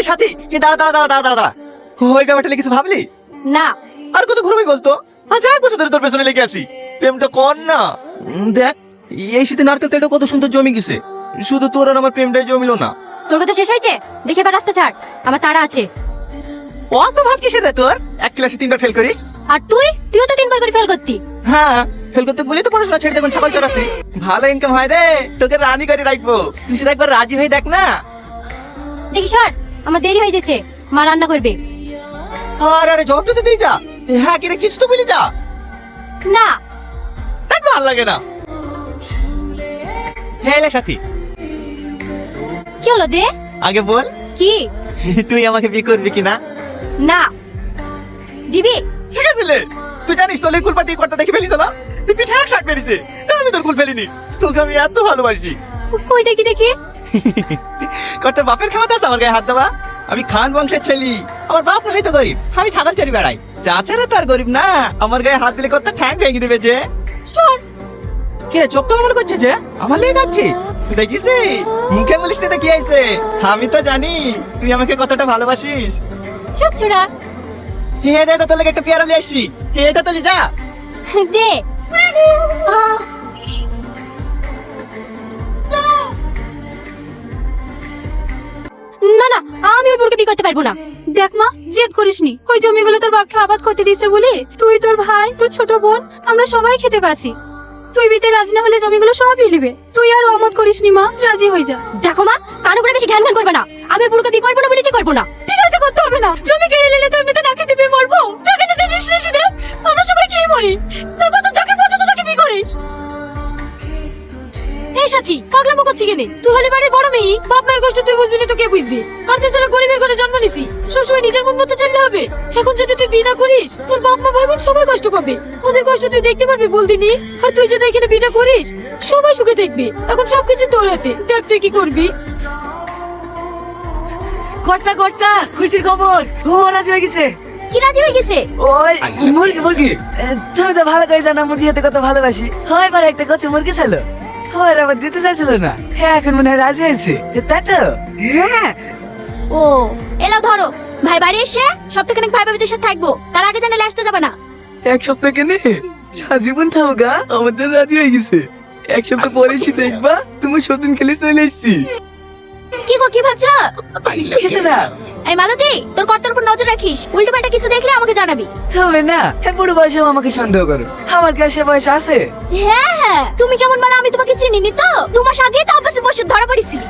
সাথী দাঁড়া দাঁড়া দাঁড়া দাঁড়া দাঁড়া, ওই ব্যাপারটা নিয়ে কিছু ভাবলি? না। আর কত ঘুরবি বলতো? আজ 1 বছর ধরে তোর পেছনে লেগে আছি, প্রেমটা কর না। দেখ এই শীতে নারকেল তেলটা কত সুন্দর জমি গেছে, শুধু তোর আর আমার প্রেমটাই জমিল না। তোর কথা শেষ হয়েছে? দেখে এবার রাস্তা ছাড়, আমার তাড়া আছে। অত ভাব কিসে রে তোর? এক ক্লাসে 3বার ফেল করিস। আর তুইও তো 3বার করে ফেল করতি। হ্যাঁ, ফেল করতে বলি তো পড়াশোনা ছেড়ে দেখুন ছাগল চড়াছি। ভালো ইনকাম হয় রে, তোকে রানী করে রাখবো, তুই শুধু একবার রাজি হয়ে দেখ না। দেখি সর, আমার দেরি হয়ে যাচ্ছে, মা রান্না করবে। আরে আরে জব তো দিয়ে যা। হ্যাঁ কিরে কিছু তো বলি যা। না। তাই ভালো লাগে না। হ্যাঁ লে সাথী, কি হলো দে? আগে বল কি? তুই আমাকে বিয়ে করবি কিনা? না। দিবি? ঠিক আছে লে, তুই জানিস তোর কুল পার্টি করতে দেখে ফেলিস না, তুই পিঠে 1 শার্ট পেরিছে, আমি তোর কুল ফেলিনি। তোকে আমি এত ভালোবাসি। কই দেখি দেখি। কত বাপের ক্ষমতা আছে আমার গায়ে হাত দেওয়া? আমি খান বংশের ছেলে, আমার বাপ নাই তো গরিব, আমি ছাগল চড়ি বেড়াই। চাচারা তো আর গরিব না, আমার গায়ে হাত দিলে কত ঠ্যাং ভেঙে দেবে যে। সর। কে রে চোখটা মনে করছে যে আমার লেগে যাচ্ছে? দেখিস মুখে বলিস না তো কি আইছে, আমি তো জানি তুই আমাকে কতটা ভালোবাসিস। সব ছোড়া। হে দে তো তোর লেগে একটা পেয়ারা নিয়ে আসছি, এটা তো যা দে। না না, আমি ওই বুড়কে বিয়ে করতে পারবো না। দেখ মা, জেদ করিসনি। ওই জমিগুলো তোর বাপকে আবাদ করতে দিয়েছে বলে তুই, তোর ভাই, তোর ছোট বোন, আমরা সবাই খেতে পাচ্ছি। তুই বিতে রাজি না হলে জমিগুলো সবই নিবে। তুই আর অমত করিসনি মা, রাজি হয়ে যা। দেখো মা, কান উপরে বেশি ঘ্যান ঘ্যান করবে না। আমি ওই বুড়কে বিয়ে করবো না বলে কি করবো না। ঠিক আছে, করতে হবে না। জমি কেড়ে নিলে তো এমনিতে না খেতে পেয়ে মরবো। তোকে নিজে বিশ্লেষী দে, আমরা সবাই খেয়ে মরি। তারপর তো যাকে পছন্দ তাকে বিয়ে করিস। এই সাথী, পাগলামো করছি কেনে? তুই হলে বাড়ির বড় মেয়ে, বাপ মায়ের কষ্ট তুই বুঝবি না তো কে বুঝবি? আর তাছাড়া গরিবের ঘরে জন্ম নিছি, সবসময় নিজের মন মতো চললে হবে। এখন যদি তুই বিয়ে না করিস, তোর বাপ মা ভাই বোন সবাই কষ্ট পাবে। ওদের কষ্ট তুই দেখতে পারবি বলদিনি? আর তুই যদি এখানে বিয়ে করিস, সবাই সুখে দেখবি। এখন সবকিছু তোর হাতে, দেখ তুই কি করবি। কর্তা কর্তা, খুশির খবর, ও রাজি হয়ে গেছে। কি রাজি হয়ে গেছে? ওই মুরগি মুরগি, তুমি তো ভালো করে জানো মুরগি খেতে কত ভালোবাসি। হয় পরে একটা কচি মুরগি ছিল, হয় আবার দিতে চাইছিল না। হ্যাঁ এখন মনে হয় রাজি হয়েছে, তাই তো? হ্যাঁ। ও এলাও ধরো, ভাই বাড়ি এসে সপ্তাহখানেক ভাই ভাবিদের সাথে থাকবো, তার আগে জানালে আসতে যাবে না। 1 সপ্তাহ কেনে সাজীবন থাও গা, আমার জন্য রাজি হয়ে গেছে। 1 সপ্তাহ পরে এসে দেখবা তুমি সতীন খেলে চলে এসছি। কি গো, কি ভাবছো? কিছু না। এই মালতী, তোর কর্তার উপর নজর রাখিস, উল্টো পাল্টা কিছু দেখলে আমাকে জানাবি। তবে না, হ্যাঁ বুড়ো বয়সেও আমাকে সন্দেহ করো, আমার কি আর সে বয়স আছে? হ্যাঁ হ্যাঁ, তুমি কেমন মালা আমি তোমাকে চিনিনি তো। 2 মাস আগে তো অফিসে বসে ধরা পড়েছিলি।